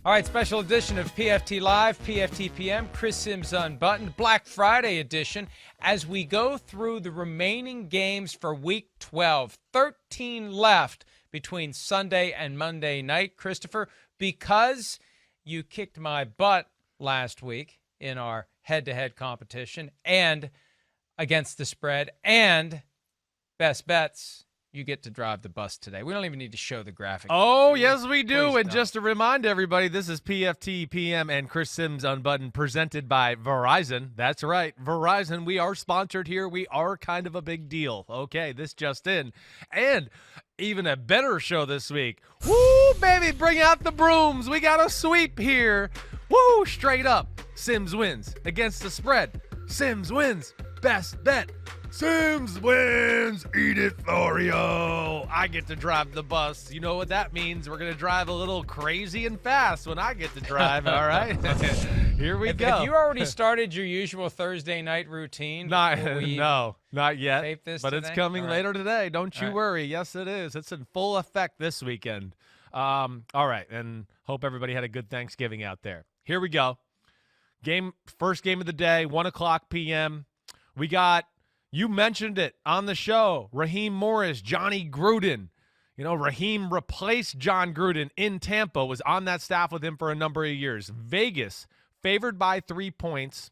All right, special edition of PFT Live, PFT PM, Chris Simms Unbuttoned, Black Friday edition, as we go through the remaining games for Week 12. 13 left between Sunday and Monday night, Christopher, because you kicked my butt last week in our head-to-head competition and against the spread and best bets. You get to drive the bus today. We don't even need to show the graphic. Oh, yes, we do. Please And don't. just to remind everybody, this is PFT PM and Chris Simms Unbuttoned, presented by Verizon. That's right, Verizon. We are sponsored here. We are kind of a big deal. Okay, this just in. And even a better show this week. Woo, baby, bring out the brooms. We got a sweep here. Woo, straight up. Simms wins against the spread. Simms wins. Best bet. Simms wins. Eat it, Florio. I get to drive the bus. You know what that means. We're going to drive a little crazy and fast when I get to drive, all right? Here we go. Have you already started your usual Thursday night routine? No, not yet. Tape this but today? it's coming All right. later today. Don't you All right. worry. Yes, it is. It's in full effect this weekend. All right, and hope everybody had a good Thanksgiving out there. Here we go. First game of the day, 1 o'clock p.m. We got, you mentioned it on the show, Raheem Morris, Johnny Gruden. You know, Raheem replaced John Gruden in Tampa, was on that staff with him for a number of years. Vegas, favored by 3 points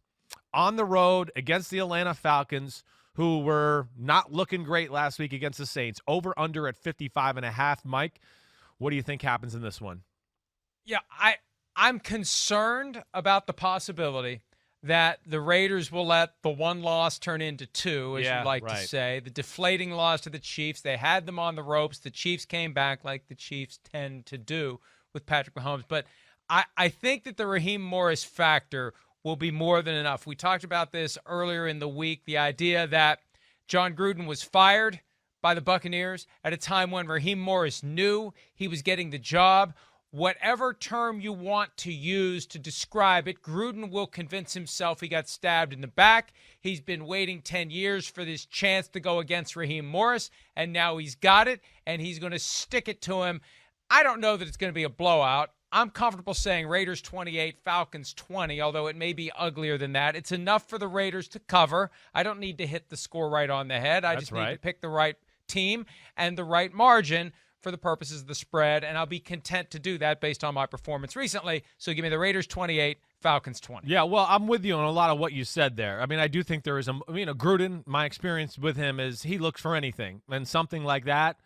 on the road against the Atlanta Falcons, who were not looking great last week against the Saints. Over under at 55.5. Mike, what do you think happens in this one? Yeah, I'm concerned about the possibility that the Raiders will let the one loss turn into two, as you like to say. The deflating loss to the Chiefs. They had them on the ropes. The Chiefs came back like the Chiefs tend to do with Patrick Mahomes. But I think that the Raheem Morris factor will be more than enough. We talked about this earlier in the week, the idea that John Gruden was fired by the Buccaneers at a time when Raheem Morris knew he was getting the job. Whatever term you want to use to describe it, Gruden will convince himself he got stabbed in the back. He's been waiting 10 years for this chance to go against Raheem Morris, and now he's got it, and he's going to stick it to him. I don't know that it's going to be a blowout. I'm comfortable saying Raiders 28, Falcons 20, although it may be uglier than that. It's enough for the Raiders to cover. I don't need to hit the score right on the head. I just need to pick the right team and the right margin for the purposes of the spread, and I'll be content to do that based on my performance recently. So give me the Raiders 28, Falcons 20. Yeah, well, I'm with you on a lot of what you said there. I mean, I do think there is Gruden, my experience with him is he looks for anything, and something like that,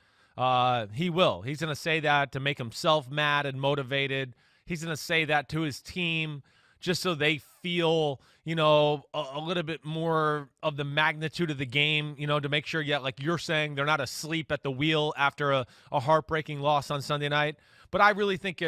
he will. He's going to say that to make himself mad and motivated. He's going to say that to his team just so they feel, a little bit more of the magnitude of the game, to make sure, like you're saying, they're not asleep at the wheel after a heartbreaking loss on Sunday night. But I really think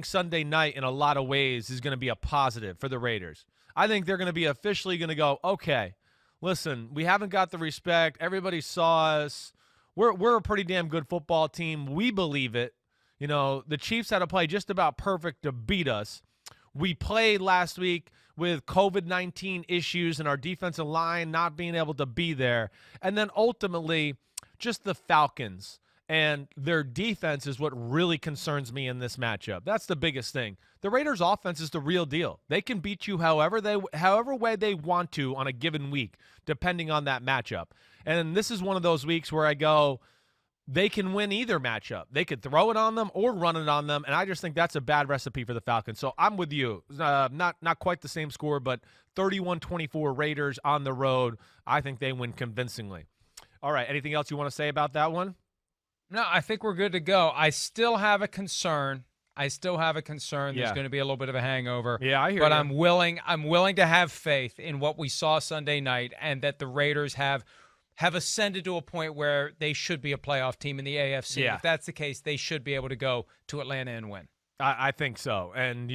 Sunday night in a lot of ways is going to be a positive for the Raiders. I think they're going to be officially going to go, okay, listen, we haven't got the respect. Everybody saw us. We're a pretty damn good football team. We believe it. The Chiefs had to play just about perfect to beat us. We played last week with COVID-19 issues and our defensive line not being able to be there. And then ultimately, just the Falcons and their defense is what really concerns me in this matchup. That's the biggest thing. The Raiders' offense is the real deal. They can beat you however way they want to on a given week, depending on that matchup. And this is one of those weeks where I go, they can win either matchup. They could throw it on them or run it on them, and I just think that's a bad recipe for the Falcons. So I'm with you. Not quite the same score, but 31-24 Raiders on the road. I think they win convincingly. All right, anything else you want to say about that one? No, I think we're good to go. I still have a concern. There's going to be a little bit of a hangover. Yeah, I hear But you. I'm willing to have faith in what we saw Sunday night and that the Raiders have ascended to a point where they should be a playoff team in the AFC. Yeah. If that's the case, they should be able to go to Atlanta and win. I think so, and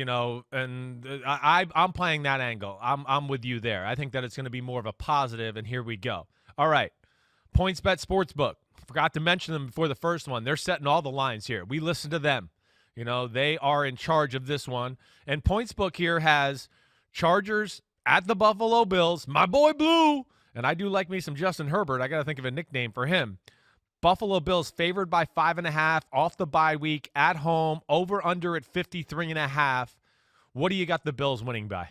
I'm playing that angle. I'm with you there. I think that it's going to be more of a positive, and here we go. All right, PointsBet Sportsbook. Forgot to mention them before the first one. They're setting all the lines here. We listen to them. They are in charge of this one. And PointsBook here has Chargers at the Buffalo Bills. My boy Blue. And I do like me some Justin Herbert. I got to think of a nickname for him. Buffalo Bills favored by 5.5 off the bye week at home, over under at 53.5. What do you got the Bills winning by?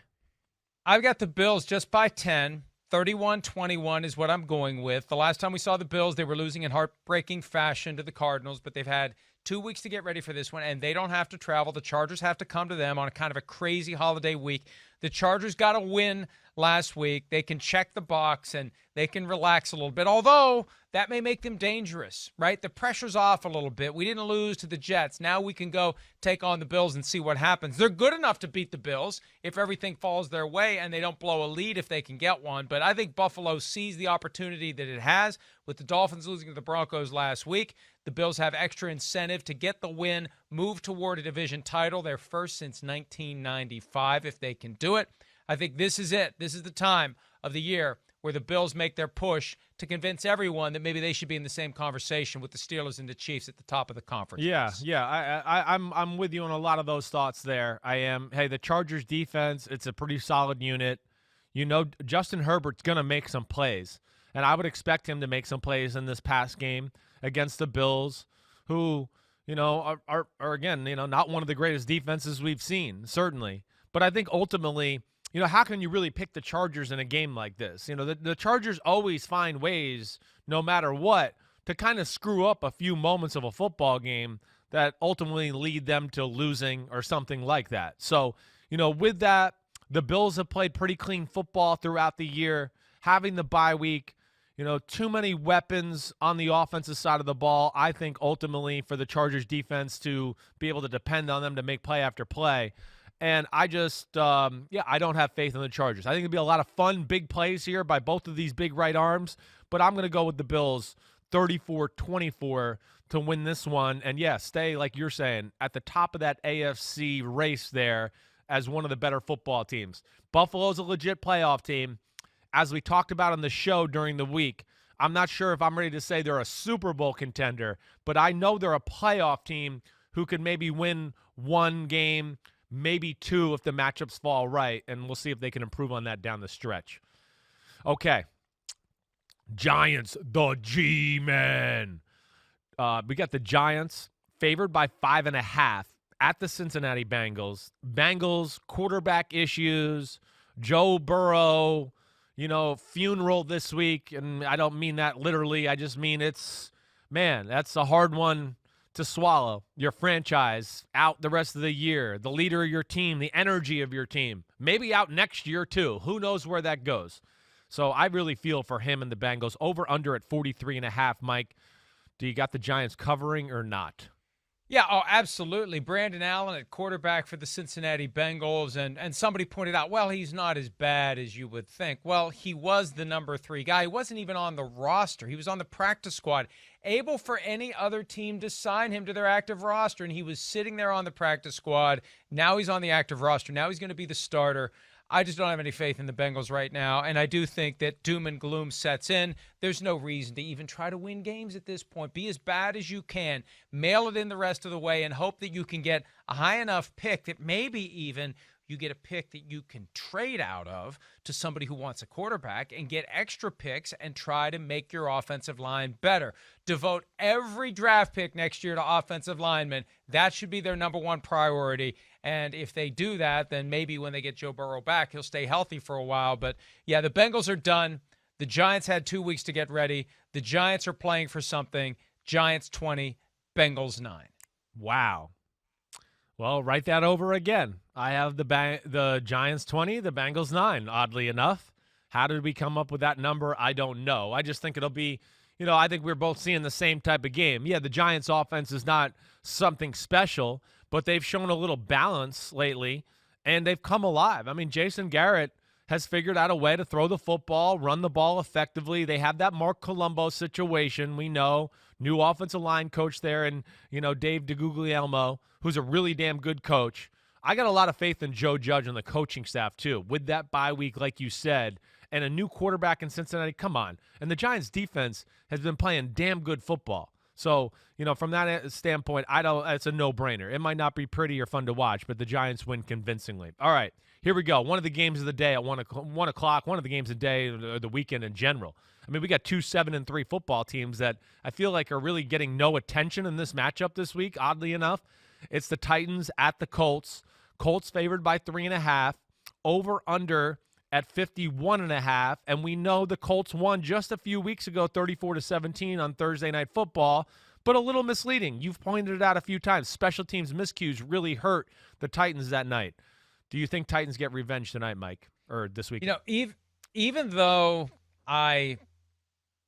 I've got the Bills just by 10. 31-21 is what I'm going with. The last time we saw the Bills, they were losing in heartbreaking fashion to the Cardinals, but they've had 2 weeks to get ready for this one, and they don't have to travel. The Chargers have to come to them on a kind of a crazy holiday week. The Chargers got a win last week. They can check the box, and they can relax a little bit, although that may make them dangerous, right? The pressure's off a little bit. We didn't lose to the Jets. Now we can go take on the Bills and see what happens. They're good enough to beat the Bills if everything falls their way and they don't blow a lead if they can get one. But I think Buffalo sees the opportunity that it has with the Dolphins losing to the Broncos last week. The Bills have extra incentive to get the win, move toward a division title, their first since 1995 if they can do it. I think this is it. This is the time of the year where the Bills make their push to convince everyone that maybe they should be in the same conversation with the Steelers and the Chiefs at the top of the conference. Yeah. I'm with you on a lot of those thoughts there. I am. Hey, the Chargers defense, it's a pretty solid unit. You know, Justin Herbert's going to make some plays, and I would expect him to make some plays in this past game against the Bills, who, you know, are again, you know, not one of the greatest defenses we've seen, certainly. But I think ultimately, you know, how can you really pick the Chargers in a game like this? You know, the Chargers always find ways, no matter what, to kind of screw up a few moments of a football game that ultimately lead them to losing or something like that. So, you know, with that, the Bills have played pretty clean football throughout the year, having the bye week. You know, too many weapons on the offensive side of the ball, I think, ultimately, for the Chargers defense to be able to depend on them to make play after play. And I just, I don't have faith in the Chargers. I think it'll be a lot of fun, big plays here by both of these big right arms. But I'm going to go with the Bills 34-24 to win this one. And, yeah, stay, like you're saying, at the top of that AFC race there as one of the better football teams. Buffalo's a legit playoff team. As we talked about on the show during the week, I'm not sure if I'm ready to say they're a Super Bowl contender, but I know they're a playoff team who could maybe win one game, maybe two if the matchups fall right, and we'll see if they can improve on that down the stretch. Okay. Giants, the G-Men. We got the Giants favored by 5.5 at the Cincinnati Bengals. Bengals, quarterback issues, Joe Burrow, you know, funeral this week, and I don't mean that literally. I just mean that's a hard one to swallow. Your franchise out the rest of the year, the leader of your team, the energy of your team, maybe out next year too. Who knows where that goes? So I really feel for him and the Bengals. Over under at 43.5, Mike. Do you got the Giants covering or not? Yeah, absolutely. Brandon Allen at quarterback for the Cincinnati Bengals, and somebody pointed out, well, he's not as bad as you would think. Well, he was the number 3 guy. He wasn't even on the roster. He was on the practice squad, able for any other team to sign him to their active roster, and he was sitting there on the practice squad. Now he's on the active roster. Now he's going to be the starter. I just don't have any faith in the Bengals right now, and I do think that doom and gloom sets in. There's no reason to even try to win games at this point. Be as bad as you can. Mail it in the rest of the way and hope that you can get a high enough pick that maybe even you get a pick that you can trade out of to somebody who wants a quarterback and get extra picks and try to make your offensive line better. Devote every draft pick next year to offensive linemen. That should be their number one priority. And if they do that, then maybe when they get Joe Burrow back, he'll stay healthy for a while. But, yeah, the Bengals are done. The Giants had 2 weeks to get ready. The Giants are playing for something. Giants 20, Bengals 9. Wow. Well, write that over again. I have the Giants 20, the Bengals 9, oddly enough. How did we come up with that number? I don't know. I just think it'll be, you know, I think we're both seeing the same type of game. Yeah, the Giants offense is not something special, but they've shown a little balance lately, and they've come alive. I mean, Jason Garrett has figured out a way to throw the football, run the ball effectively. They have that Mark Colombo situation, we know. New offensive line coach there, and, you know, Dave DeGuglielmo, who's a really damn good coach. I got a lot of faith in Joe Judge and the coaching staff, too. With that bye week, like you said, and a new quarterback in Cincinnati, come on. And the Giants' defense has been playing damn good football. So, from that standpoint, it's a no-brainer. It might not be pretty or fun to watch, but the Giants win convincingly. All right, here we go. One of the games of the day at 1 o'clock, one of the games of the day, or the weekend in general. I mean, we got 2 7-3 football teams that I feel like are really getting no attention in this matchup this week, oddly enough. It's the Titans at the Colts. Colts favored by 3.5, over-under at 51.5, and we know the Colts won just a few weeks ago, 34-17 on Thursday Night Football, but a little misleading. You've pointed it out a few times. Special teams miscues really hurt the Titans that night. Do you think Titans get revenge tonight, Mike, or this week? Even though I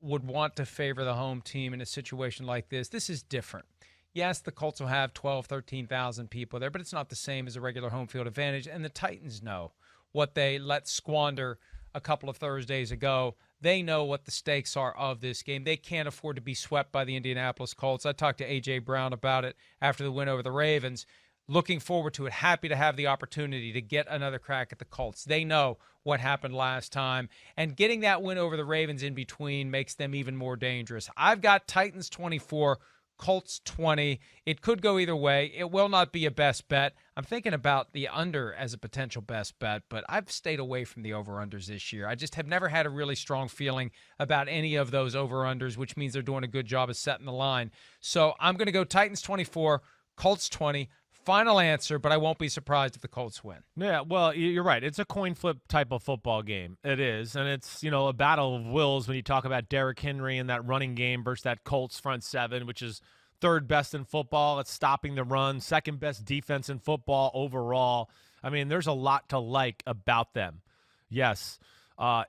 would want to favor the home team in a situation like this is different. Yes, the Colts will have 12, 13,000 people there, but it's not the same as a regular home field advantage, and the Titans know what they let squander a couple of Thursdays ago. They know what the stakes are of this game. They can't afford to be swept by the Indianapolis Colts. I talked to A.J. Brown about it after the win over the Ravens. Looking forward to it. Happy to have the opportunity to get another crack at the Colts. They know what happened last time, and getting that win over the Ravens in between makes them even more dangerous. I've got Titans 24, Colts 20. It could go either way. It will not be a best bet. I'm thinking about the under as a potential best bet, but I've stayed away from the over-unders this year. I just have never had a really strong feeling about any of those over-unders, which means they're doing a good job of setting the line. So I'm going to go Titans 24, Colts 20. Final answer, but I won't be surprised if the Colts win. Yeah, well, you're right. It's a coin flip type of football game. It is, and it's, a battle of wills when you talk about Derrick Henry and that running game versus that Colts front seven, which is third best in football. It's stopping the run, second best defense in football overall. I mean, there's a lot to like about them. Yes,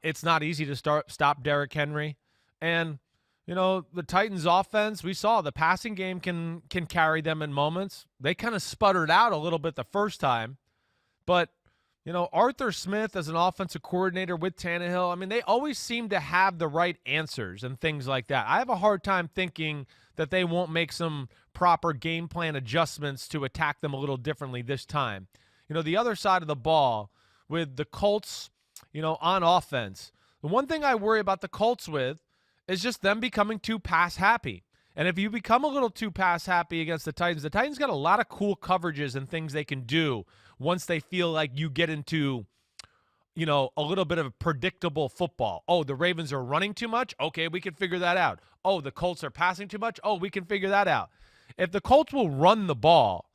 it's not easy to stop Derrick Henry, and the Titans offense, we saw the passing game can carry them in moments. They kind of sputtered out a little bit the first time. But, Arthur Smith as an offensive coordinator with Tannehill, I mean, they always seem to have the right answers and things like that. I have a hard time thinking that they won't make some proper game plan adjustments to attack them a little differently this time. The other side of the ball with the Colts, on offense, the one thing I worry about the Colts with is just them becoming too pass happy. And if you become a little too pass happy against the Titans got a lot of cool coverages and things they can do once they feel like you get into, a little bit of predictable football. Oh, the Ravens are running too much? Okay, we can figure that out. Oh, the Colts are passing too much? Oh, we can figure that out. If the Colts will run the ball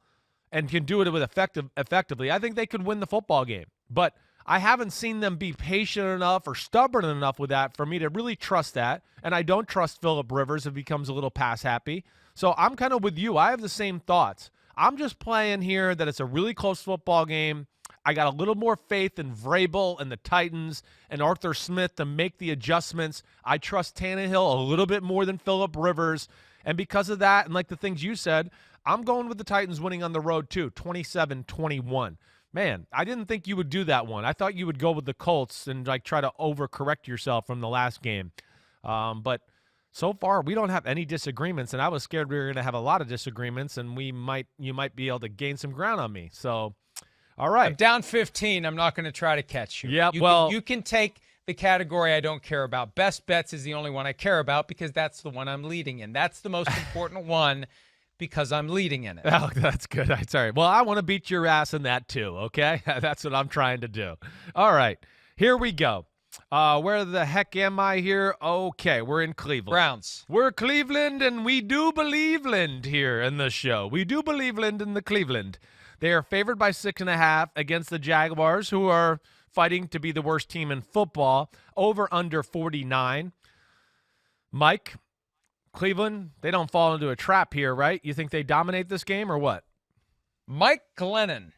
and can do it with effectively, I think they could win the football game. But I haven't seen them be patient enough or stubborn enough with that for me to really trust that. And I don't trust Phillip Rivers if he becomes a little pass happy. So I'm kind of with you. I have the same thoughts. I'm just playing here that it's a really close football game. I got a little more faith in Vrabel and the Titans and Arthur Smith to make the adjustments. I trust Tannehill a little bit more than Phillip Rivers. And because of that, and like the things you said, I'm going with the Titans winning on the road too, 27-21. Man, I didn't think you would do that one. I thought you would go with the Colts and try to overcorrect yourself from the last game. But so far, we don't have any disagreements, and I was scared we were going to have a lot of disagreements, and you might be able to gain some ground on me. So, all right. I'm down 15. I'm not going to try to catch you. Yeah, you can take the category I don't care about. Best bets is the only one I care about because that's the one I'm leading in. That's the most important one. Because I'm leading in it. Oh, that's good. Sorry. Well, I want to beat your ass in that too, okay? That's what I'm trying to do. All right. Here we go. Where the heck am I here? Okay, we're in Cleveland. Browns. We're Cleveland, and we do believeland here in the show. We do believeland in the Cleveland. They are favored by 6.5 against the Jaguars, who are fighting to be the worst team in football. Over under 49. Mike, Cleveland, they don't fall into a trap here, right? You think they dominate this game or what? Mike Glennon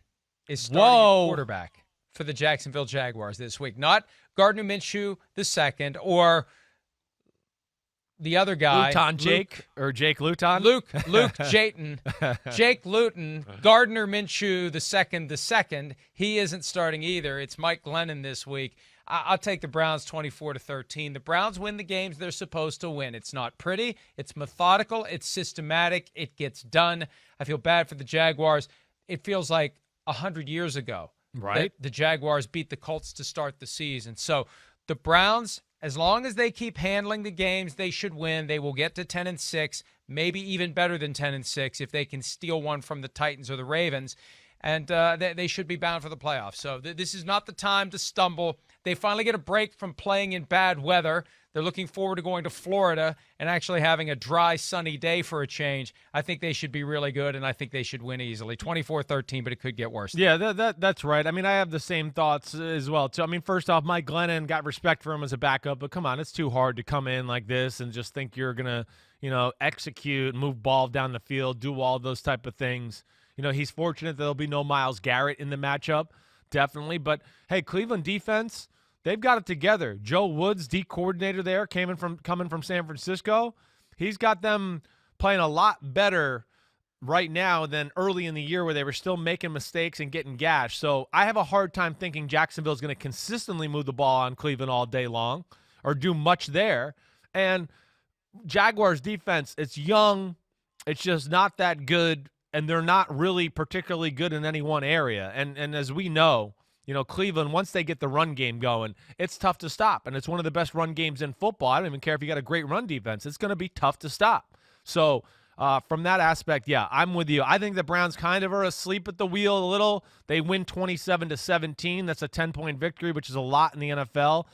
is starting at quarterback for the Jacksonville Jaguars this week. Not Gardner Minshew II or the other guy. Jake Luton? Luke Jayton. Jake Luton. Gardner Minshew the second. He isn't starting either. It's Mike Glennon this week. I'll take the Browns 24-13. The Browns win the games they're supposed to win. It's not pretty. It's methodical. It's systematic. It gets done. I feel bad for the Jaguars. It feels like 100 years ago. Right. The Jaguars beat the Colts to start the season. So the Browns As long as they keep handling the games, they should win. They will get to 10-6, maybe even better than 10-6 if they can steal one from the Titans or the Ravens. And they should be bound for the playoffs. So this is not the time to stumble. They finally get a break from playing in bad weather. They're looking forward to going to Florida and actually having a dry, sunny day for a change. I think they should be really good, and I think they should win easily. 24-13, but it could get worse. Yeah, that's right. I mean, I have the same thoughts as well, too. I mean, first off, Mike Glennon, got respect for him as a backup, but come on, it's too hard to come in like this and just think you're going to, execute, move ball down the field, do all those type of things. He's fortunate that there'll be no Myles Garrett in the matchup, definitely. But, hey, Cleveland defense, they've got it together. Joe Woods, D coordinator there, coming from San Francisco. He's got them playing a lot better right now than early in the year where they were still making mistakes and getting gashed. So I have a hard time thinking Jacksonville is going to consistently move the ball on Cleveland all day long or do much there. And Jaguars defense, it's young. It's just not that good. And they're not really particularly good in any one area. And as we know, Cleveland, once they get the run game going, it's tough to stop. And it's one of the best run games in football. I don't even care if you got a great run defense. It's going to be tough to stop. So from that aspect, yeah, I'm with you. I think the Browns kind of are asleep at the wheel a little. They win 27-17. That's a 10-point victory, which is a lot in the NFL.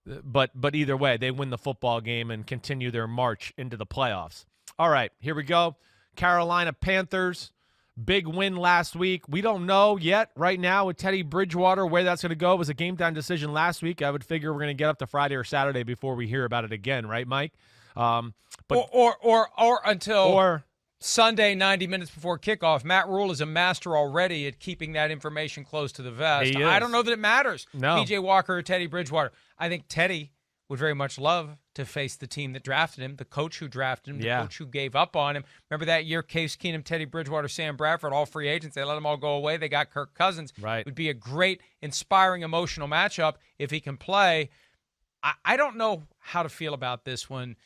But either way, they win the football game and continue their march into the playoffs. All right, here we go. Carolina Panthers, big win last week. We don't know yet right now with Teddy Bridgewater where that's going to go. It was a game-time decision last week. I would figure we're going to get up to Friday or Saturday before we hear about it again, right, Mike? Or until Sunday, 90 minutes before kickoff. Matt Rule is a master already at keeping that information close to the vest. I don't know that it matters. No. P.J. Walker or Teddy Bridgewater. I think Teddy would very much love to face the team that drafted him, the coach who drafted him, the coach who gave up on him. Remember that year, Case Keenum, Teddy Bridgewater, Sam Bradford, all free agents. They let them all go away. They got Kirk Cousins. Right. It would be a great, inspiring, emotional matchup if he can play. I don't know how to feel about this one.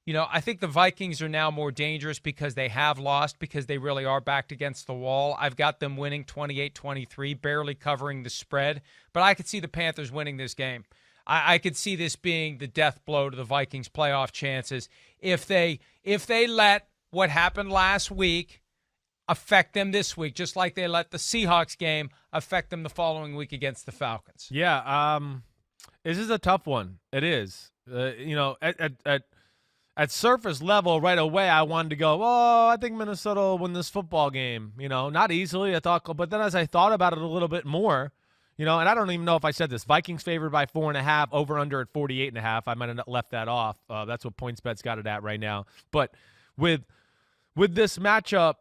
I think the Vikings are now more dangerous because they have lost, because they really are backed against the wall. I've got them winning 28-23, barely covering the spread. But I could see the Panthers winning this game. I could see this being the death blow to the Vikings' playoff chances if they let what happened last week affect them this week, just like they let the Seahawks game affect them the following week against the Falcons. Yeah, this is a tough one. It is. At surface level, right away, I wanted to go, I think Minnesota will win this football game. Not easily, I thought, but then as I thought about it a little bit more, and I don't even know if I said this. Vikings favored by 4.5, over under at 48.5. I might have left that off. That's what PointsBet's got it at right now. But with this matchup,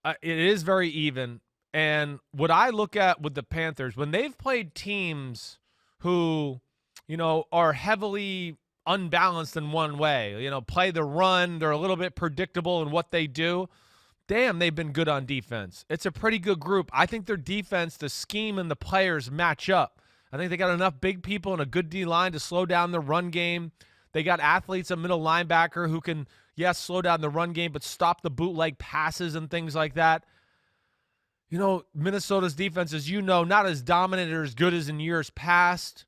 it is very even. And what I look at with the Panthers, when they've played teams who, are heavily unbalanced in one way, play the run, they're a little bit predictable in what they do. Damn, they've been good on defense. It's a pretty good group. I think their defense, the scheme, and the players match up. I think they got enough big people and a good D-line to slow down the run game. They got athletes, a middle linebacker who can, slow down the run game, but stop the bootleg passes and things like that. Minnesota's defense, as not as dominant or as good as in years past.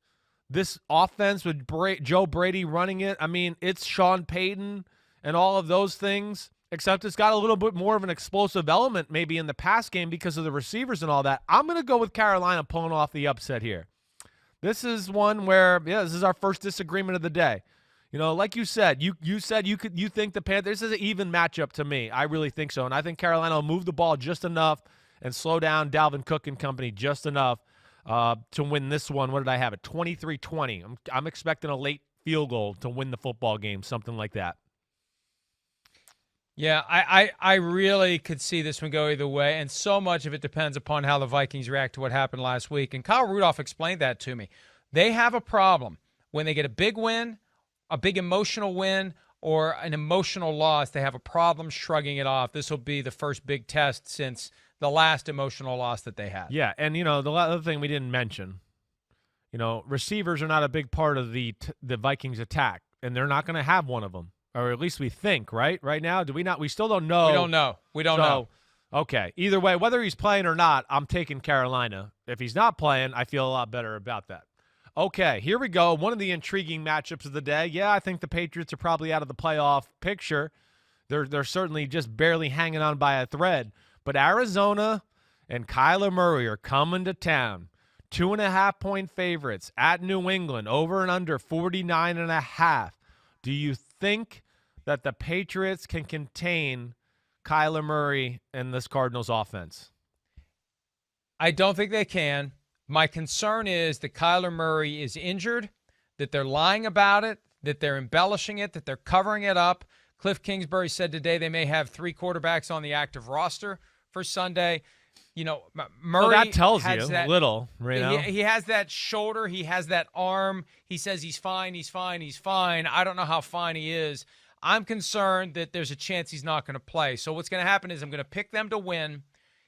This offense with Joe Brady running it, it's Sean Payton and all of those things. Except it's got a little bit more of an explosive element maybe in the pass game because of the receivers and all that. I'm going to go with Carolina pulling off the upset here. This is one where, this is our first disagreement of the day. Like you said, you said you think the Panthers, this is an even matchup to me. I really think so. And I think Carolina will move the ball just enough and slow down Dalvin Cook and company just enough to win this one. What did I have it? 23-20. I'm expecting a late field goal to win the football game, something like that. Yeah, I really could see this one go either way, and so much of it depends upon how the Vikings react to what happened last week. And Kyle Rudolph explained that to me. They have a problem when they get a big win, a big emotional win, or an emotional loss. They have a problem shrugging it off. This will be the first big test since the last emotional loss that they had. Yeah, and the other thing we didn't mention, receivers are not a big part of the Vikings attack, and they're not going to have one of them. Or at least we think, right? Right now, do we not? We still don't know. We don't know. Okay. Either way, whether he's playing or not, I'm taking Carolina. If he's not playing, I feel a lot better about that. Okay, here we go. One of the intriguing matchups of the day. Yeah, I think the Patriots are probably out of the playoff picture. They're certainly just barely hanging on by a thread. But Arizona and Kyler Murray are coming to town. 2.5-point favorites at New England, over and under 49.5. Do you think that the Patriots can contain Kyler Murray and this Cardinals offense? I don't think they can. My concern is that Kyler Murray is injured, that they're lying about it, that they're embellishing it, that they're covering it up. Cliff Kingsbury said today they may have 3 quarterbacks on the active roster for Sunday. You know, Murray that tells you that, little, you know? He has that shoulder. He has that arm. He says he's fine, he's fine, he's fine. I don't know how fine he is. I'm concerned that there's a chance he's not going to play. So what's going to happen is I'm going to pick them to win.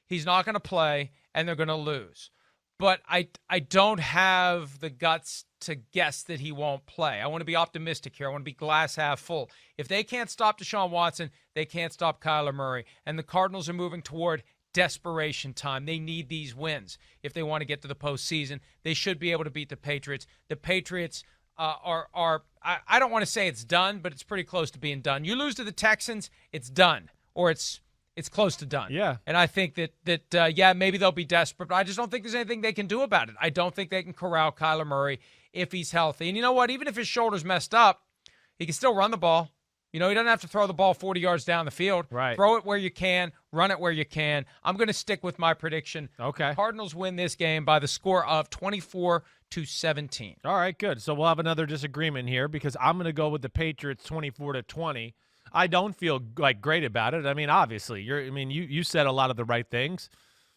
He's not going to play, and they're going to lose. But I don't have the guts to guess that he won't play. I want to be optimistic here. I want to be glass half full. If they can't stop Deshaun Watson, they can't stop Kyler Murray. And the Cardinals are moving toward desperation time. They need these wins if they want to get to the postseason. They should be able to beat the Patriots. The Patriots are I don't want to say it's done, but it's pretty close to being done. You lose to the Texans, it's done, or it's close to done. Yeah. And I think that maybe they'll be desperate, but I just don't think there's anything they can do about it. I don't think they can corral Kyler Murray if he's healthy. And you know what? Even if his shoulder's messed up, he can still run the ball. You know, he doesn't have to throw the ball 40 yards down the field. Right. Throw it where you can, run it where you can. I'm going to stick with my prediction. Okay. Cardinals win this game by the score of 24-17. All right, good. So we'll have another disagreement here because I'm going to go with the Patriots 24-20. I don't feel great about it. I mean, obviously, you said a lot of the right things.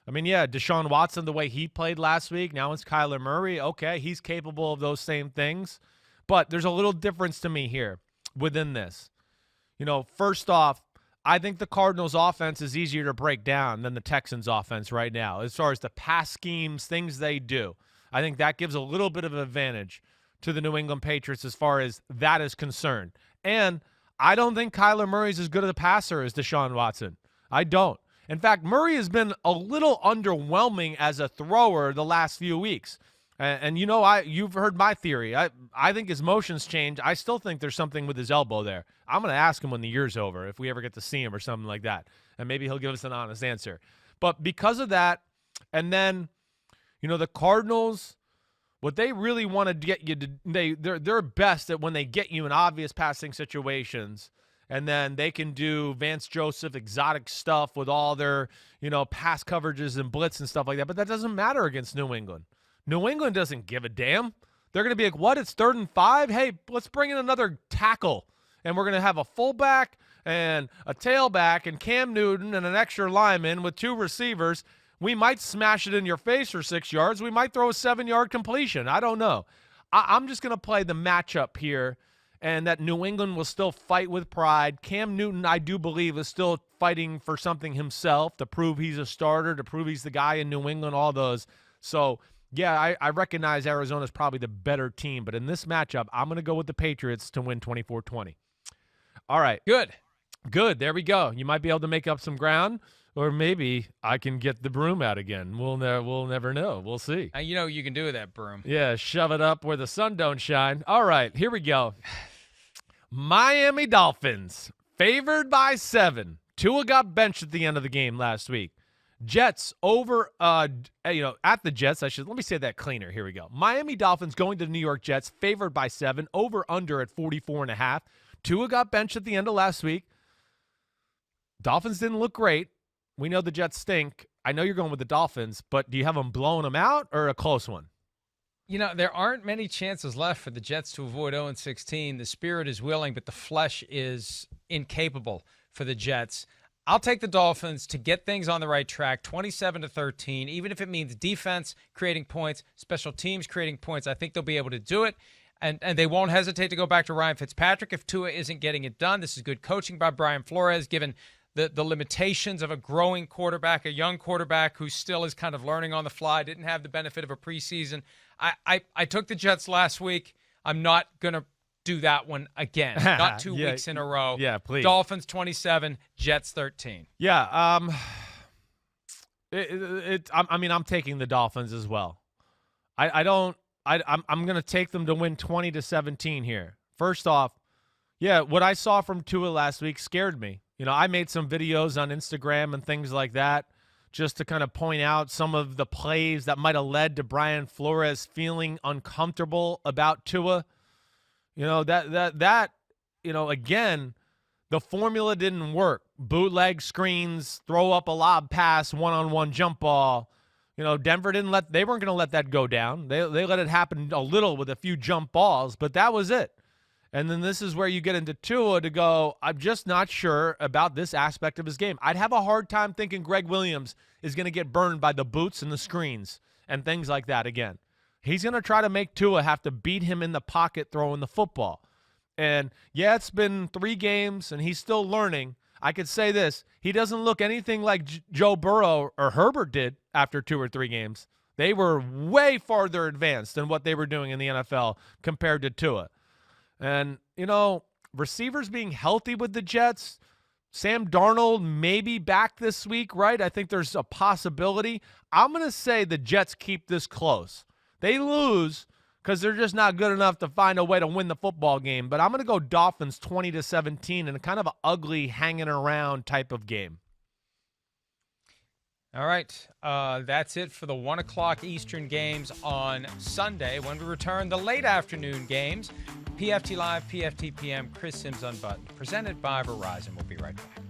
I mean, yeah, Deshaun Watson, the way he played last week, now it's Kyler Murray. Okay, he's capable of those same things. But there's a little difference to me here within this. You know, first off, I think the Cardinals' offense is easier to break down than the Texans' offense right now. As far as the pass schemes, things they do, I think that gives a little bit of an advantage to the New England Patriots as far as that is concerned. And I don't think Kyler Murray's as good of a passer as Deshaun Watson. I don't. In fact, Murray has been a little underwhelming as a thrower the last few weeks. And you know, you've heard my theory. I think his motions change. I still think there's something with his elbow there. I'm going to ask him when the year's over if we ever get to see him or something like that. And maybe he'll give us an honest answer. But because of that, and then, you know, the Cardinals, what they really want to get you to, they're best at when they get you in obvious passing situations, and then they can do Vance Joseph exotic stuff with all their, you know, pass coverages and blitz and stuff like that. But that doesn't matter against New England. New England doesn't give a damn. They're going to be like, what? It's 3rd and 5? Hey, let's bring in another tackle. And we're going to have a fullback and a tailback and Cam Newton and an extra lineman with 2 receivers. We might smash it in your face for 6 yards. We might throw a 7-yard completion. I don't know. I'm just going to play the matchup here, and that New England will still fight with pride. Cam Newton, I do believe, is still fighting for something himself to prove he's a starter, to prove he's the guy in New England, all those. So, yeah, I recognize Arizona's probably the better team, but in this matchup, I'm going to go with the Patriots to win 24-20. All right. Good. There we go. You might be able to make up some ground, or maybe I can get the broom out again. We'll never know. We'll see. You know what you can do with that broom. Yeah, shove it up where the sun don't shine. All right, here we go. Miami Dolphins, favored by 7. Tua got benched at the end of the game last week. Jets over, at the Jets. Let me say that cleaner. Here we go. Miami Dolphins going to the New York Jets, favored by 7, over under at 44.5. Tua got benched at the end of last week. Dolphins didn't look great. We know the Jets stink. I know you're going with the Dolphins, but do you have them blowing them out or a close one? You know, there aren't many chances left for the Jets to avoid 0-16. The spirit is willing, but the flesh is incapable for the Jets. I'll take the Dolphins to get things on the right track, 27-13, even if it means defense creating points, special teams creating points. I think they'll be able to do it, and they won't hesitate to go back to Ryan Fitzpatrick if Tua isn't getting it done. This is good coaching by Brian Flores, given the limitations of a growing quarterback, a young quarterback who still is kind of learning on the fly, didn't have the benefit of a preseason. I took the Jets last week. I'm not going to do that one again. Not 2 weeks in a row. Yeah, please. Dolphins 27, Jets 13. Yeah, I'm taking the Dolphins as well. I don't I'm going to take them to win 20-17 here. First off, yeah, what I saw from Tua last week scared me. I made some videos on Instagram and things like that just to kind of point out some of the plays that might have led to Brian Flores feeling uncomfortable about Tua. Again, the formula didn't work. Bootleg screens, throw up a lob pass, one-on-one jump ball. Denver they weren't going to let that go down. They let it happen a little with a few jump balls, but that was it. And then this is where you get into Tua to go, I'm just not sure about this aspect of his game. I'd have a hard time thinking Greg Williams is going to get burned by the boots and the screens and things like that again. He's going to try to make Tua have to beat him in the pocket throwing the football. And, yeah, it's been 3 games, and he's still learning. I could say this. He doesn't look anything like Joe Burrow or Herbert did after 2 or 3 games. They were way farther advanced than what they were doing in the NFL compared to Tua. And, receivers being healthy with the Jets, Sam Darnold maybe back this week, right? I think there's a possibility. I'm going to say the Jets keep this close. They lose because they're just not good enough to find a way to win the football game. But I'm going to go Dolphins 20-17 in a kind of an ugly hanging around type of game. All right, that's it for the 1 o'clock Eastern games on Sunday. When we return, the late afternoon games, PFT Live, PFT PM, Chris Simms Unbuttoned, presented by Verizon. We'll be right back.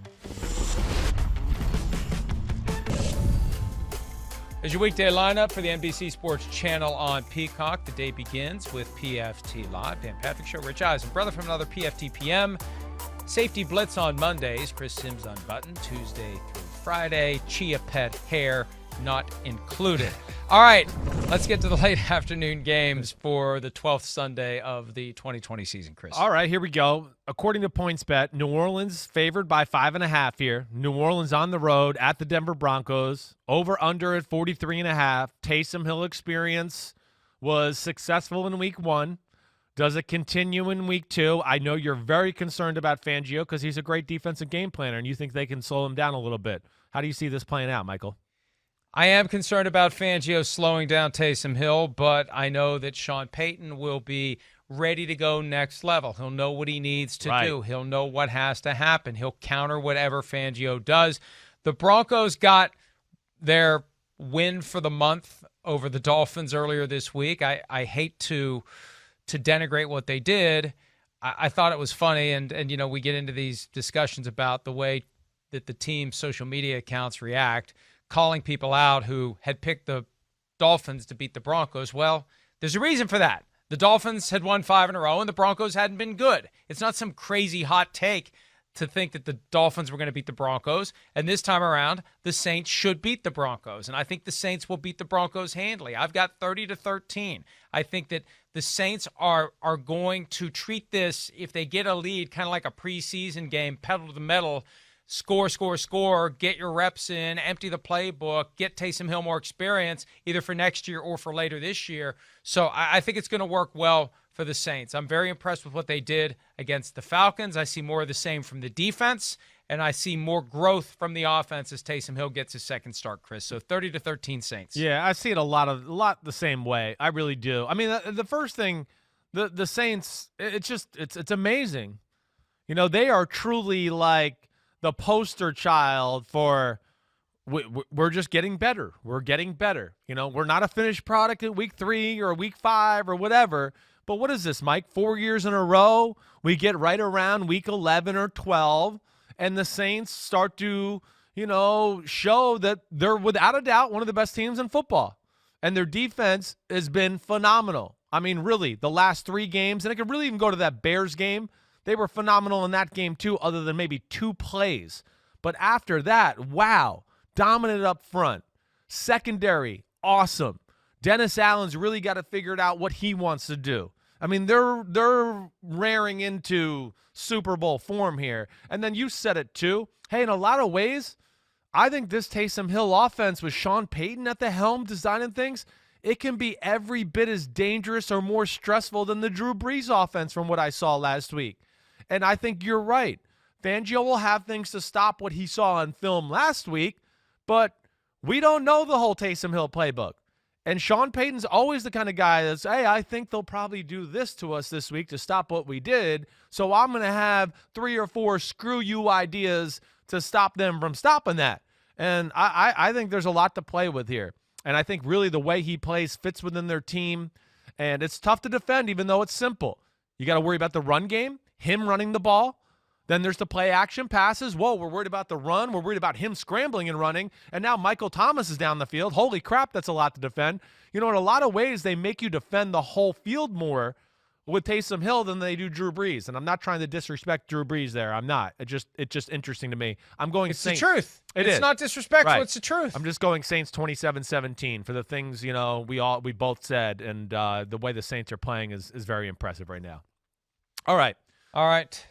There's your weekday lineup for the NBC Sports Channel on Peacock. The day begins with PFT Live. Dan Patrick Show, Rich Eisen, brother from another PFT PM. Safety Blitz on Mondays, Chris Simms Unbuttoned, Tuesday through Friday. Chia Pet hair not included. All right, let's get to the late afternoon games for the 12th Sunday of the 2020 season, Chris. All right, here we go. According to PointsBet, New Orleans favored by 5.5 here. New Orleans on the road at the Denver Broncos. Over under at 43.5. Taysom Hill experience was successful in week 1. Does it continue in week 2? I know you're very concerned about Fangio because he's a great defensive game planner, and you think they can slow him down a little bit. How do you see this playing out, Michael? I am concerned about Fangio slowing down Taysom Hill, but I know that Sean Payton will be ready to go next level. He'll know what he needs to do. He'll know what has to happen. He'll counter whatever Fangio does. The Broncos got their win for the month over the Dolphins earlier this week. I hate to denigrate what they did. I thought it was funny, and we get into these discussions about the way that the team's social media accounts react, calling people out who had picked the Dolphins to beat the Broncos. Well, there's a reason for that. The Dolphins had won 5 in a row, and the Broncos hadn't been good. It's not some crazy hot take to think that the Dolphins were going to beat the Broncos. And this time around, the Saints should beat the Broncos. And I think the Saints will beat the Broncos handily. I've got 30-13. I think that the Saints are going to treat this, if they get a lead, kind of like a preseason game, pedal to the metal, score, get your reps in, empty the playbook, get Taysom Hill more experience, either for next year or for later this year. So I think it's going to work well for the Saints. I'm very impressed with what they did against the Falcons. I see more of the same from the defense, and I see more growth from the offense as Taysom Hill gets his second start, Chris. So 30-13 Saints. Yeah, I see it a lot the same way. I really do. I mean, the first thing, the Saints, it's amazing. They are truly like the poster child for we're just getting better. We're getting better. We're not a finished product in week 3 or week 5 or whatever. But what is this, Mike? 4 years in a row, we get right around week 11 or 12, and the Saints start to, show that they're without a doubt one of the best teams in football. And their defense has been phenomenal. I mean, really, the last 3 games, and I could really even go to that Bears game. They were phenomenal in that game, too, other than maybe 2 plays. But after that, wow, dominant up front. Secondary, awesome. Dennis Allen's really got to figure out what he wants to do. I mean, they're raring into Super Bowl form here. And then you said it, too. Hey, in a lot of ways, I think this Taysom Hill offense with Sean Payton at the helm designing things, it can be every bit as dangerous or more stressful than the Drew Brees offense from what I saw last week. And I think you're right. Fangio will have things to stop what he saw on film last week, but we don't know the whole Taysom Hill playbook. And Sean Payton's always the kind of guy that's, hey, I think they'll probably do this to us this week to stop what we did, so I'm going to have 3 or 4 screw you ideas to stop them from stopping that. And I think there's a lot to play with here. And I think really the way he plays fits within their team. And it's tough to defend even though it's simple. You got to worry about the run game, him running the ball. Then there's the play action passes. Whoa, we're worried about the run. We're worried about him scrambling and running. And now Michael Thomas is down the field. Holy crap, that's a lot to defend. You know, in a lot of ways, they make you defend the whole field more with Taysom Hill than they do Drew Brees. And I'm not trying to disrespect Drew Brees there. I'm not. It's just interesting to me. I'm going Saints. It's the truth. It's not disrespectful. Right. It's the truth. I'm just going Saints 27-17 for the things, you know, we both said. And the way the Saints are playing is very impressive right now. All right.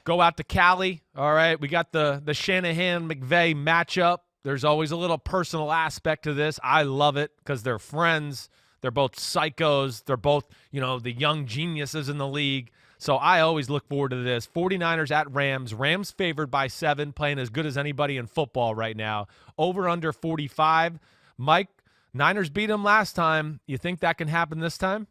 Go out to Cali. All right. We got the Shanahan-McVay matchup. There's always a little personal aspect to this. I love it because they're friends. They're both psychos. They're both, you know, the young geniuses in the league. So I always look forward to this. 49ers at Rams. Rams favored by 7, playing as good as anybody in football right now. Over under 45. Mike, Niners beat them last time. You think that can happen this time?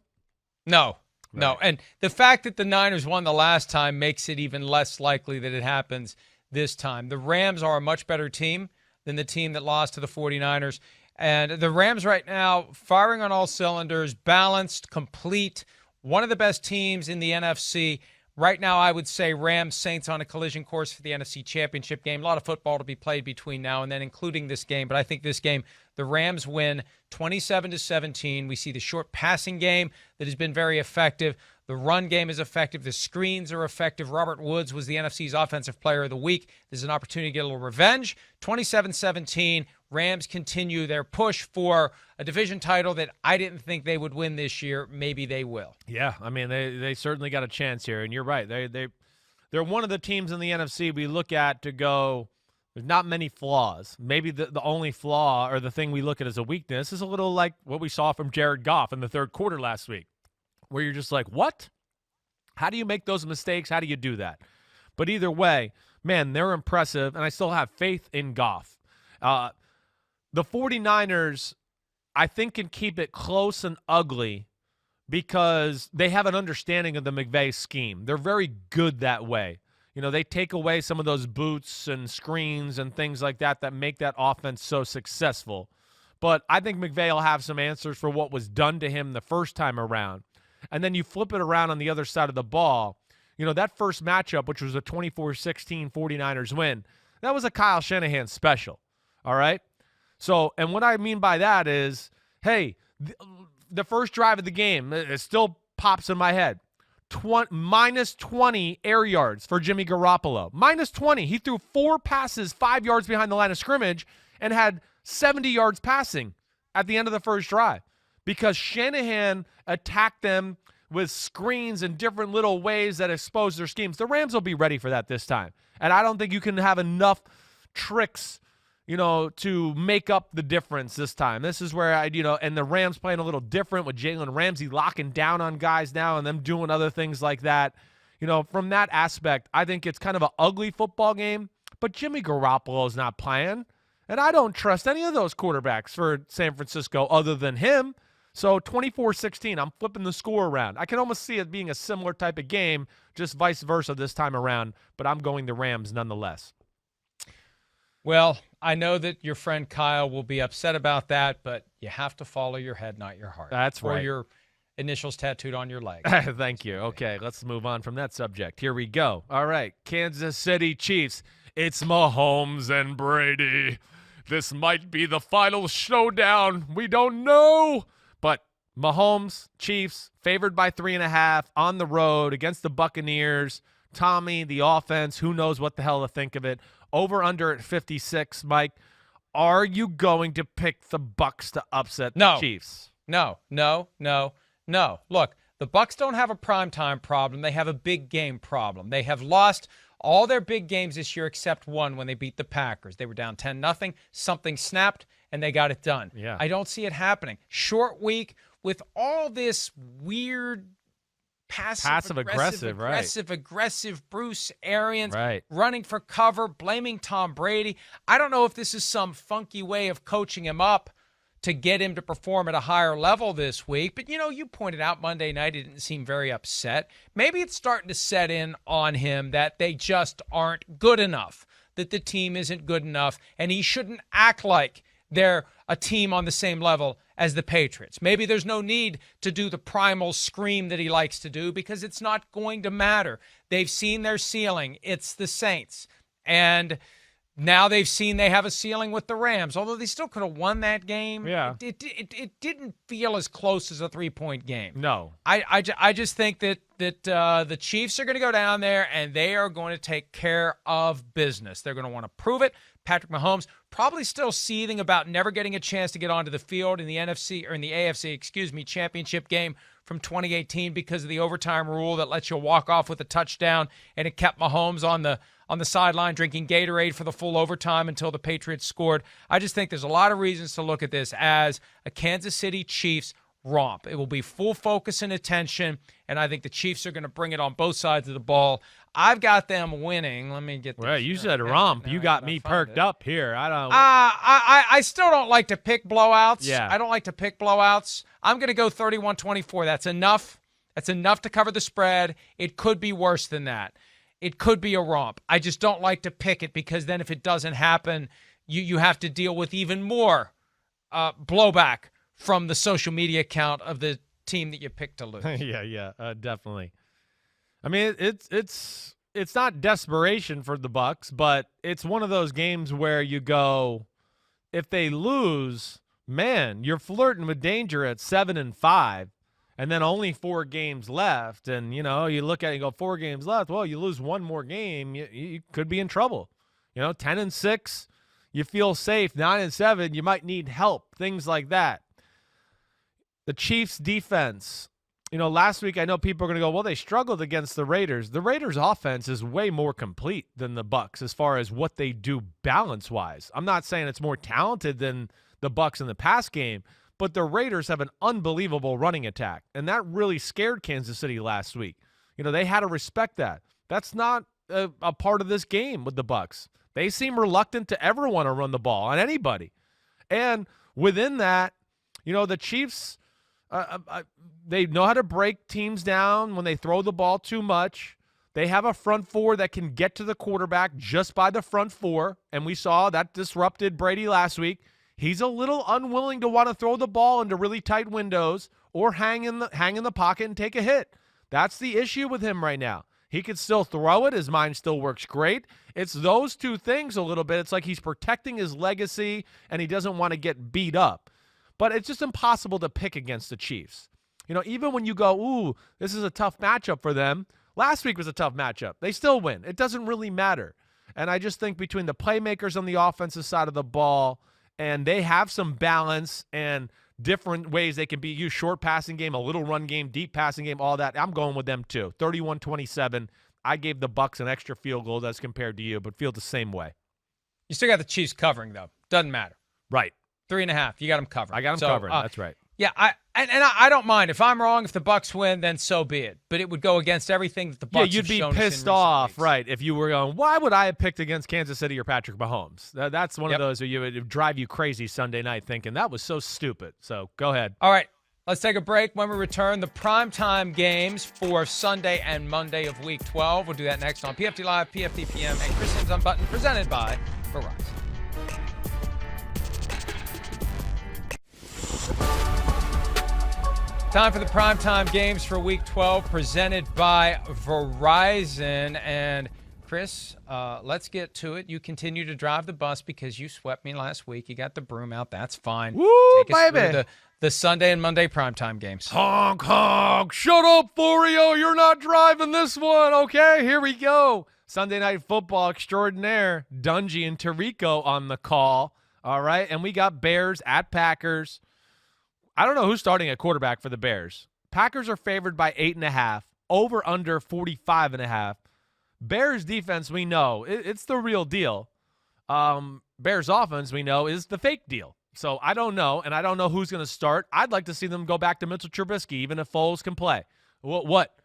No. No, and the fact that the Niners won the last time makes it even less likely that it happens this time. The Rams are a much better team than the team that lost to the 49ers. And the Rams right now, firing on all cylinders, balanced, complete, one of the best teams in the NFC. Right now, I would say Rams, Saints on a collision course for the NFC Championship game. A lot of football to be played between now and then, including this game. But I think this game, the Rams win 27-17. We see the short passing game that has been very effective. The run game is effective. The screens are effective. Robert Woods was the NFC's Offensive Player of the Week. There's an opportunity to get a little revenge. 27-17. Rams continue their push for a division title that I didn't think they would win this year. Maybe they will. Yeah, I mean, they certainly got a chance here, and you're right. They're one of the teams in the NFC we look at to go, there's not many flaws. Maybe the only flaw or the thing we look at as a weakness is a little like what we saw from Jared Goff in the third quarter last week, where you're just like, what? How do you make those mistakes? How do you do that? But either way, man, they're impressive, and I still have faith in Goff. The 49ers, I think, can keep it close and ugly because they have an understanding of the McVay scheme. They're very good that way. You know, they take away some of those boots and screens and things like that that make that offense so successful. But I think McVay will have some answers for what was done to him the first time around. And then you flip it around on the other side of the ball. You know, that first matchup, which was a 24-16 49ers win, that was a Kyle Shanahan special, all right? So, and what I mean by that is, hey, the first drive of the game, it still pops in my head. Minus 20 air yards for Jimmy Garoppolo. Minus 20. He threw 4 passes 5 yards behind the line of scrimmage and had 70 yards passing at the end of the first drive because Shanahan attacked them with screens and different little ways that expose their schemes. The Rams will be ready for that this time. And I don't think you can have enough tricks, you know, to make up the difference this time. This is where and the Rams playing a little different with Jalen Ramsey locking down on guys now and them doing other things like that. You know, from that aspect, I think it's kind of an ugly football game, but Jimmy Garoppolo is not playing, and I don't trust any of those quarterbacks for San Francisco other than him. So 24-16, I'm flipping the score around. I can almost see it being a similar type of game, just vice versa this time around, but I'm going the Rams nonetheless. Well, I know that your friend Kyle will be upset about that, but you have to follow your head, not your heart. That's right. Or your initials tattooed on your leg. Thank you. Okay, let's move on from that subject. Here we go. All right, Kansas City Chiefs. It's Mahomes and Brady. This might be the final showdown. We don't know. But Mahomes, Chiefs, favored by 3.5 on the road against the Buccaneers. Tommy, the offense, who knows what the hell to think of it. Over under at 56, Mike. Are you going to pick the Bucs to upset the Chiefs? No. Look, the Bucs don't have a primetime problem. They have a big game problem. They have lost all their big games this year except one when they beat the Packers. They were down 10-0. Something snapped, and they got it done. Yeah. I don't see it happening. Short week with all this weird passive-aggressive Bruce Arians running for cover, blaming Tom Brady. I don't know if this is some funky way of coaching him up to get him to perform at a higher level this week. But, you pointed out Monday night he didn't seem very upset. Maybe it's starting to set in on him that they just aren't good enough, that the team isn't good enough, and he shouldn't act like they're a team on the same level as the Patriots. Maybe there's no need to do the primal scream that he likes to do because it's not going to matter. They've seen their ceiling. It's the Saints. And now they've seen they have a ceiling with the Rams, although they still could have won that game. Yeah. It didn't feel as close as a 3-point game. No. I just think that the Chiefs are going to go down there and they are going to take care of business. They're going to want to prove it. Patrick Mahomes probably still seething about never getting a chance to get onto the field in the AFC, championship game from 2018 because of the overtime rule that lets you walk off with a touchdown, and it kept Mahomes on the sideline drinking Gatorade for the full overtime until the Patriots scored. I just think there's a lot of reasons to look at this as a Kansas City Chiefs romp. It will be full focus and attention, and I think the Chiefs are going to bring it on both sides of the ball. I've got them winning. Let me get this. Well, you said romp. You got me perked up here. I don't. I still don't like to pick blowouts. Yeah. I don't like to pick blowouts. I'm going to go 31-24. That's enough. That's enough to cover the spread. It could be worse than that. It could be a romp. I just don't like to pick it because then if it doesn't happen, you have to deal with even more blowback from the social media account of the team that you picked to lose. Yeah, definitely. I mean, it's not desperation for the Bucs, but it's one of those games where you go, if they lose, man, you're flirting with danger at 7-5, and then only 4 games left. And you look at it and go, 4 games left. Well, you lose one more game, you could be in trouble. 10-6, you feel safe. 9-7, you might need help. Things like that. The Chiefs' defense. Last week I know people are going to go, well, they struggled against the Raiders. The Raiders' offense is way more complete than the Bucs as far as what they do balance-wise. I'm not saying it's more talented than the Bucs in the pass game, but the Raiders have an unbelievable running attack, and that really scared Kansas City last week. They had to respect that. That's not a part of this game with the Bucs. They seem reluctant to ever want to run the ball on anybody. And within that, the Chiefs – they know how to break teams down when they throw the ball too much. They have a front four that can get to the quarterback just by the front four, and we saw that disrupted Brady last week. He's a little unwilling to want to throw the ball into really tight windows or hang in the pocket and take a hit. That's the issue with him right now. He can still throw it. His mind still works great. It's those two things a little bit. It's like he's protecting his legacy, and he doesn't want to get beat up. But it's just impossible to pick against the Chiefs. Even when you go, ooh, this is a tough matchup for them. Last week was a tough matchup. They still win. It doesn't really matter. And I just think between the playmakers on the offensive side of the ball, and they have some balance and different ways they can be used, short passing game, a little run game, deep passing game, all that. I'm going with them too. 31-27. I gave the Bucs an extra field goal as compared to you, but feel the same way. You still got the Chiefs covering, though. Doesn't matter. Right. 3.5. You got them covered. I got them covered. That's right. Yeah, I don't mind. If I'm wrong, if the Bucs win, then so be it. But it would go against everything that the Bucs you'd have be shown pissed us off, in right, if you were going, why would I have picked against Kansas City or Patrick Mahomes? That's one of those where it would drive you crazy Sunday night thinking, that was so stupid. So go ahead. All right, let's take a break. When we return, the primetime games for Sunday and Monday of Week 12. We'll do that next on PFT Live, PFT PM, and Simms Unbuttoned, presented by Verizon. Time for the primetime games for Week 12, presented by Verizon. And Chris, let's get to it. You continue to drive the bus because you swept me last week. You got the broom out. That's fine. Woo, Take us baby. through the Sunday and Monday primetime games. Honk, honk. Shut up, Florio. You're not driving this one, okay? Here we go. Sunday Night Football extraordinaire. Dungy and Tirico on the call. All right, and we got Bears at Packers. I don't know who's starting at quarterback for the Bears. Packers are favored by 8.5, over under 45.5. Bears defense, we know, it's the real deal. Bears offense, we know, is the fake deal. So I don't know, and I don't know who's going to start. I'd like to see them go back to Mitchell Trubisky, even if Foles can play. What?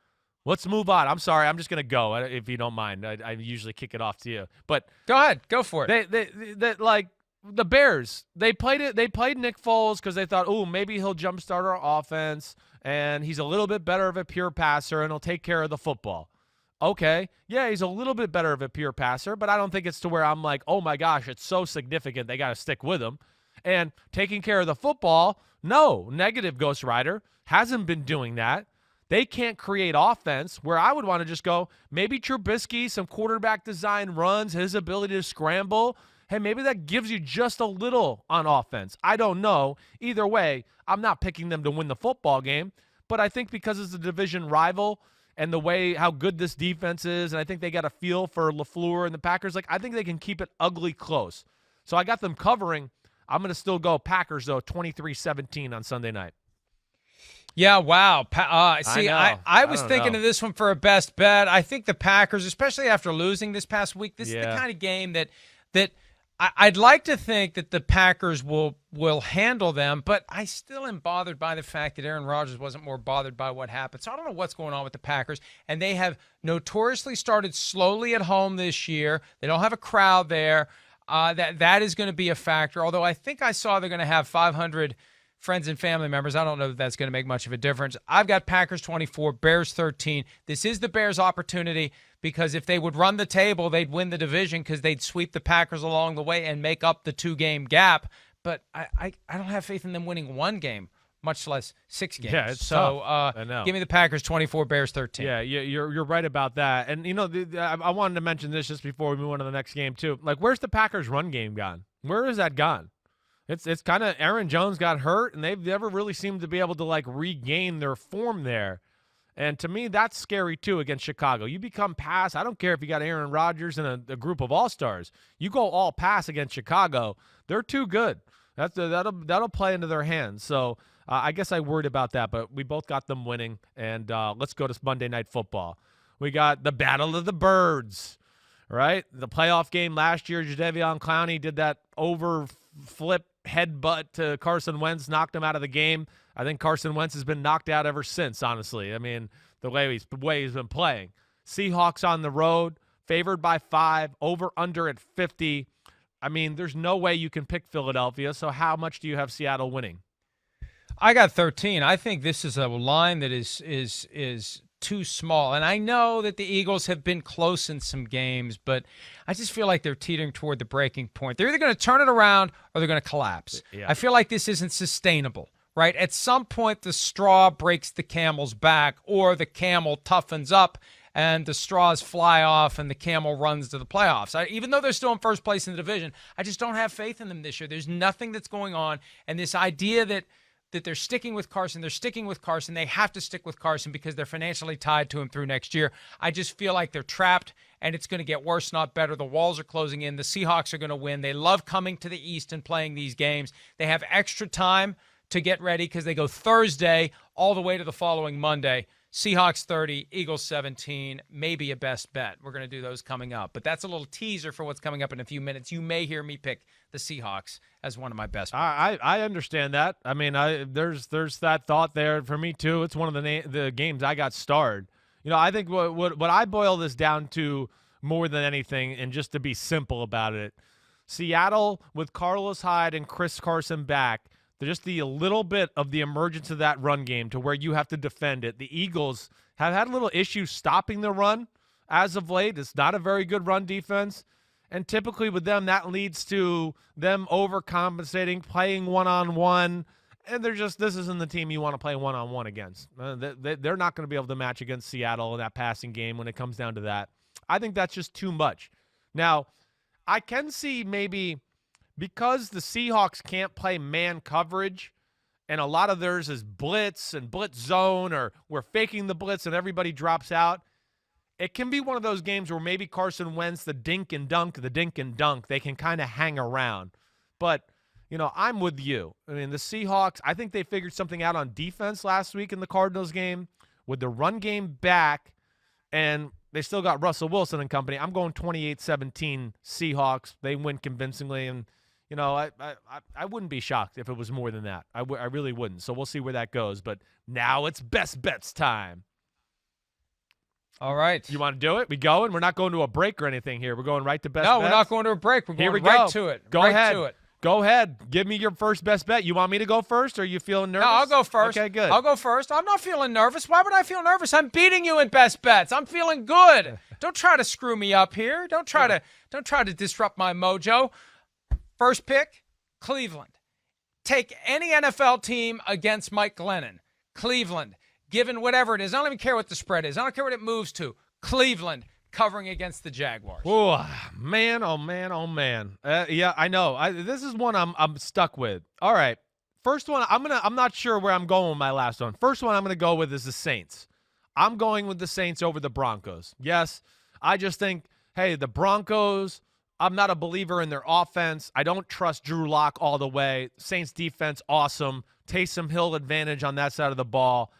Let's move on. I'm sorry. I'm just going to go, if you don't mind. I usually kick it off to you. But go ahead. Go for it. Like, the Bears, they played Nick Foles because they thought, oh, maybe he'll jumpstart our offense, and he's a little bit better of a pure passer, and he'll take care of the football. Okay, yeah, he's a little bit better of a pure passer, but I don't think it's to where I'm like, oh my gosh, it's so significant they got to stick with him. And taking care of the football, no, negative Ghost Rider, hasn't been doing that. They can't create offense where I would want to just go, maybe Trubisky, some quarterback design runs, his ability to scramble. Hey, maybe that gives you just a little on offense. I don't know. Either way, I'm not picking them to win the football game, but I think because it's a division rival and the way how good this defense is, and I think they got a feel for LaFleur and the Packers, like I think they can keep it ugly close. So I got them covering. I'm going to still go Packers, though, 23-17 on Sunday night. Yeah, wow. I was thinking of this one for a best bet. I think the Packers, especially after losing this past week, this is the kind of game that I'd like to think that the Packers will handle them, but I still am bothered by the fact that Aaron Rodgers wasn't more bothered by what happened. So I don't know what's going on with the Packers, and they have notoriously started slowly at home this year. They don't have a crowd there. That is going to be a factor, although I think I saw they're going to have 500 friends and family members. I don't know if that's going to make much of a difference. I've got Packers 24, Bears 13. This is the Bears' opportunity because if they would run the table, they'd win the division because they'd sweep the Packers along the way and make up the 2-game gap. But I don't have faith in them winning one game, much less 6 games. Yeah, it's so tough. I know. Give me the Packers 24, Bears 13. Yeah, you're right about that. And, I wanted to mention this just before we move on to the next game, too. Like, where's the Packers' run game gone? Where is that gone? It's kind of Aaron Jones got hurt, and they've never really seemed to be able to, like, regain their form there. And to me, that's scary, too, against Chicago. You become pass. I don't care if you got Aaron Rodgers and a group of all-stars. You go all pass against Chicago, they're too good. That'll play into their hands. So I guess I worried about that, but we both got them winning. And let's go to Monday Night Football. We got the Battle of the Birds, right? The playoff game last year, Jadeveon Clowney did that overflip headbutt to Carson Wentz, knocked him out of the game. I think Carson Wentz has been knocked out ever since, honestly. I mean, the way he's been playing. Seahawks on the road, favored by 5, over/under at 50. I mean, there's no way you can pick Philadelphia, so how much do you have Seattle winning? I got 13. I think this is a line that is too small. And I know that the Eagles have been close in some games, but I just feel like they're teetering toward the breaking point. They're either going to turn it around or they're going to collapse. Yeah. I feel like this isn't sustainable, right? At some point, the straw breaks the camel's back or the camel toughens up and the straws fly off and the camel runs to the playoffs. Even though they're still in first place in the division, I just don't have faith in them this year. There's nothing that's going on. And this idea that they're sticking with Carson. They're sticking with Carson. They have to stick with Carson because they're financially tied to him through next year. I just feel like they're trapped, and it's going to get worse, not better. The walls are closing in. The Seahawks are going to win. They love coming to the East and playing these games. They have extra time to get ready because they go Thursday all the way to the following Monday. Seahawks 30, Eagles 17, maybe a best bet. We're going to do those coming up. But that's a little teaser for what's coming up in a few minutes. You may hear me pick the Seahawks as one of my best bets. I understand that. I mean, there's that thought there for me, too. It's one of the games I got starred. I think what I boil this down to more than anything, and just to be simple about it, Seattle with Carlos Hyde and Chris Carson back, just a little bit of the emergence of that run game to where you have to defend it. The Eagles have had a little issue stopping the run as of late. It's not a very good run defense. And typically with them, that leads to them overcompensating, playing one-on-one. And this isn't the team you want to play one-on-one against. They're not going to be able to match against Seattle in that passing game when it comes down to that. I think that's just too much. Now, I can see maybe because the Seahawks can't play man coverage and a lot of theirs is blitz and blitz zone, or we're faking the blitz and everybody drops out, it can be one of those games where maybe Carson Wentz, the dink and dunk, they can kind of hang around. But, I'm with you. I mean, the Seahawks, I think they figured something out on defense last week in the Cardinals game with the run game back, and they still got Russell Wilson and company. I'm going 28-17 Seahawks. They win convincingly, and I wouldn't be shocked if it was more than that. I really wouldn't. So we'll see where that goes. But now it's best bets time. All right. You want to do it? We going? We're not going to a break or anything here. We're going right to best bets. No, we're not going to a break. We're going here we right go. to it. Go right ahead. To it. Go ahead. Give me your first best bet. You want me to go first, or are you feeling nervous? No, I'll go first. Okay, good. I'll go first. I'm not feeling nervous. Why would I feel nervous? I'm beating you in best bets. I'm feeling good. Don't try to screw me up here. Don't try to disrupt my mojo. First pick, Cleveland. Take any NFL team against Mike Glennon. Cleveland, given whatever it is. I don't even care what the spread is. I don't care what it moves to. Cleveland covering against the Jaguars. Oh, man, oh, man, oh, man. Yeah, I know. This is one I'm stuck with. All right. First one, I'm not sure where I'm going with my last one. First one I'm going to go with is the Saints. I'm going with the Saints over the Broncos. Yes, I just think, hey, the Broncos, I'm not a believer in their offense. I don't trust Drew Lock all the way. Saints defense, awesome. Taysom Hill advantage on that side of the ball.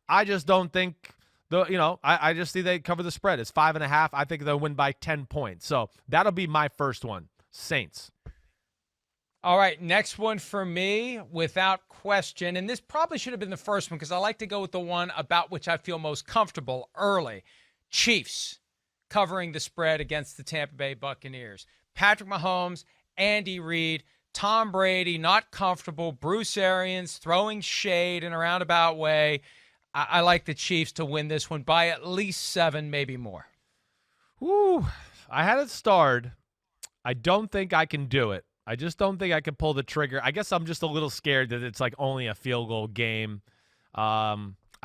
I just don't think I just see they cover the spread. It's 5.5. I think they'll win by 10 points. So that'll be my first one. Saints. All right, next one for me, without question, and this probably should have been the first one because I like to go with the one about which I feel most comfortable early. Chiefs covering the spread against the Tampa Bay Buccaneers. Patrick Mahomes, Andy Reid, Tom Brady, not comfortable. Bruce Arians throwing shade in a roundabout way. I like the Chiefs to win this one by at least 7, maybe more. Woo. I had it starred. I don't think I can do it. I just don't think I can pull the trigger. I guess I'm just a little scared that it's like only a field goal game. I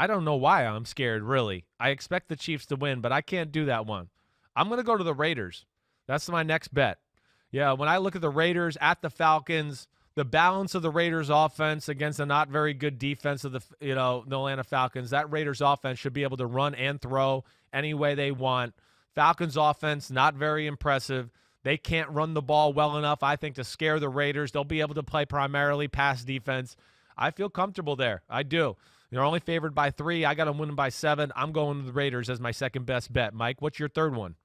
don't know why I'm scared, really. I expect the Chiefs to win, but I can't do that one. I'm going to go to the Raiders. That's my next bet. Yeah, when I look at the Raiders at the Falcons, the balance of the Raiders offense against a not very good defense of the Atlanta Falcons, that Raiders offense should be able to run and throw any way they want. Falcons offense, not very impressive. They can't run the ball well enough, I think, to scare the Raiders. They'll be able to play primarily pass defense. I feel comfortable there. I do. They're only favored by 3. I got them winning by 7. I'm going to the Raiders as my second best bet. Mike, what's your third one?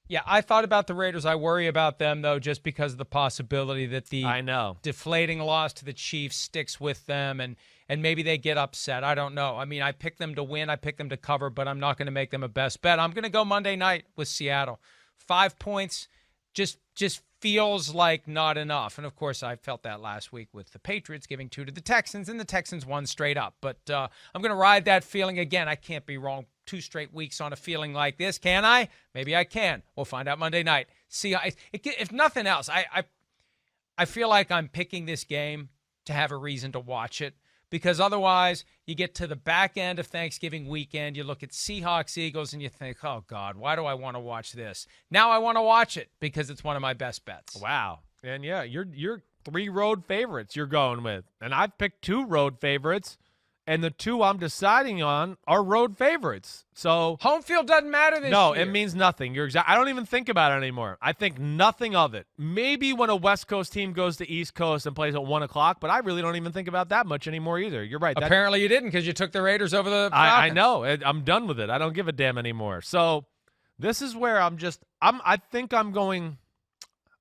Yeah, I thought about the Raiders. I worry about them, though, just because of the possibility that the deflating loss to the Chiefs sticks with them and maybe they get upset. I don't know. I mean, I picked them to win. I picked them to cover, but I'm not going to make them a best bet. I'm going to go Monday night with Seattle. 5 points just feels like not enough. And, of course, I felt that last week with the Patriots giving 2 to the Texans, and the Texans won straight up. But I'm going to ride that feeling again. I can't be wrong 2 straight weeks on a feeling like this, can I? Maybe I can. We'll find out Monday night. See, if nothing else, I feel like I'm picking this game to have a reason to watch it, because otherwise you get to the back end of Thanksgiving weekend, you look at Seahawks-Eagles, and you think, oh, God, why do I want to watch this? Now I want to watch it because it's one of my best bets. Wow. And, yeah, you're 3 road favorites you're going with. And I've picked 2 road favorites. And the 2 I'm deciding on are road favorites. So home field doesn't matter this year. No, it means nothing. I don't even think about it anymore. I think nothing of it. Maybe when a West Coast team goes to East Coast and plays at 1 o'clock, but I really don't even think about that much anymore either. You're right. Apparently you didn't because you took the Raiders over the Falcons. I know. I'm done with it. I don't give a damn anymore. So this is where I think I'm going.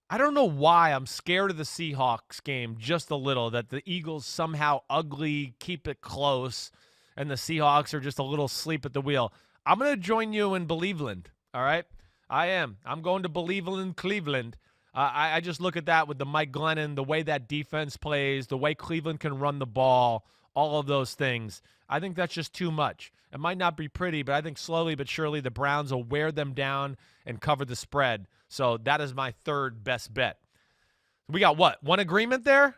I don't know why I'm scared of the Seahawks game just a little, that the Eagles somehow ugly, keep it close, and the Seahawks are just a little asleep at the wheel. I'm going to join you in Believeland, all right? I am. I'm going to Believeland, Cleveland. I just look at that with the Mike Glennon, the way that defense plays, the way Cleveland can run the ball, all of those things. I think that's just too much. It might not be pretty, but I think slowly but surely the Browns will wear them down and cover the spread. So that is my third best bet. We got what? One agreement there?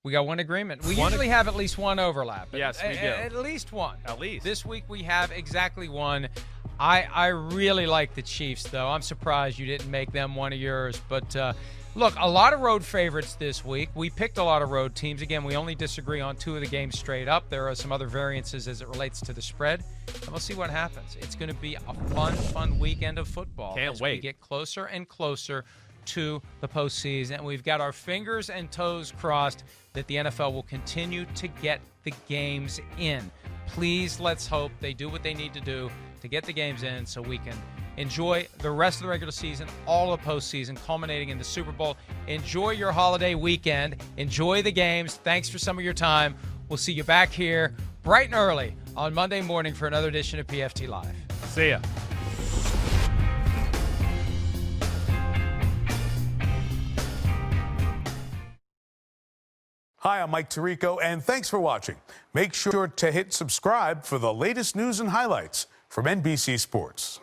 We got one agreement. We usually have at least one overlap. Yes, we do. At least one. At least. This week we have exactly one. I really like the Chiefs, though. I'm surprised you didn't make them one of yours. But, look, a lot of road favorites this week. We picked a lot of road teams. Again, we only disagree on 2 of the games straight up. There are some other variances as it relates to the spread. And we'll see what happens. It's going to be a fun weekend of football. Can't wait. We get closer and closer to the postseason. And we've got our fingers and toes crossed that the NFL will continue to get the games in. Please, let's hope they do what they need to do to get the games in so we can enjoy the rest of the regular season, all of the postseason, culminating in the Super Bowl. Enjoy your holiday weekend. Enjoy the games. Thanks for some of your time. We'll see you back here bright and early on Monday morning for another edition of PFT Live. See ya. Hi, I'm Mike Tirico, and thanks for watching. Make sure to hit subscribe for the latest news and highlights from NBC Sports.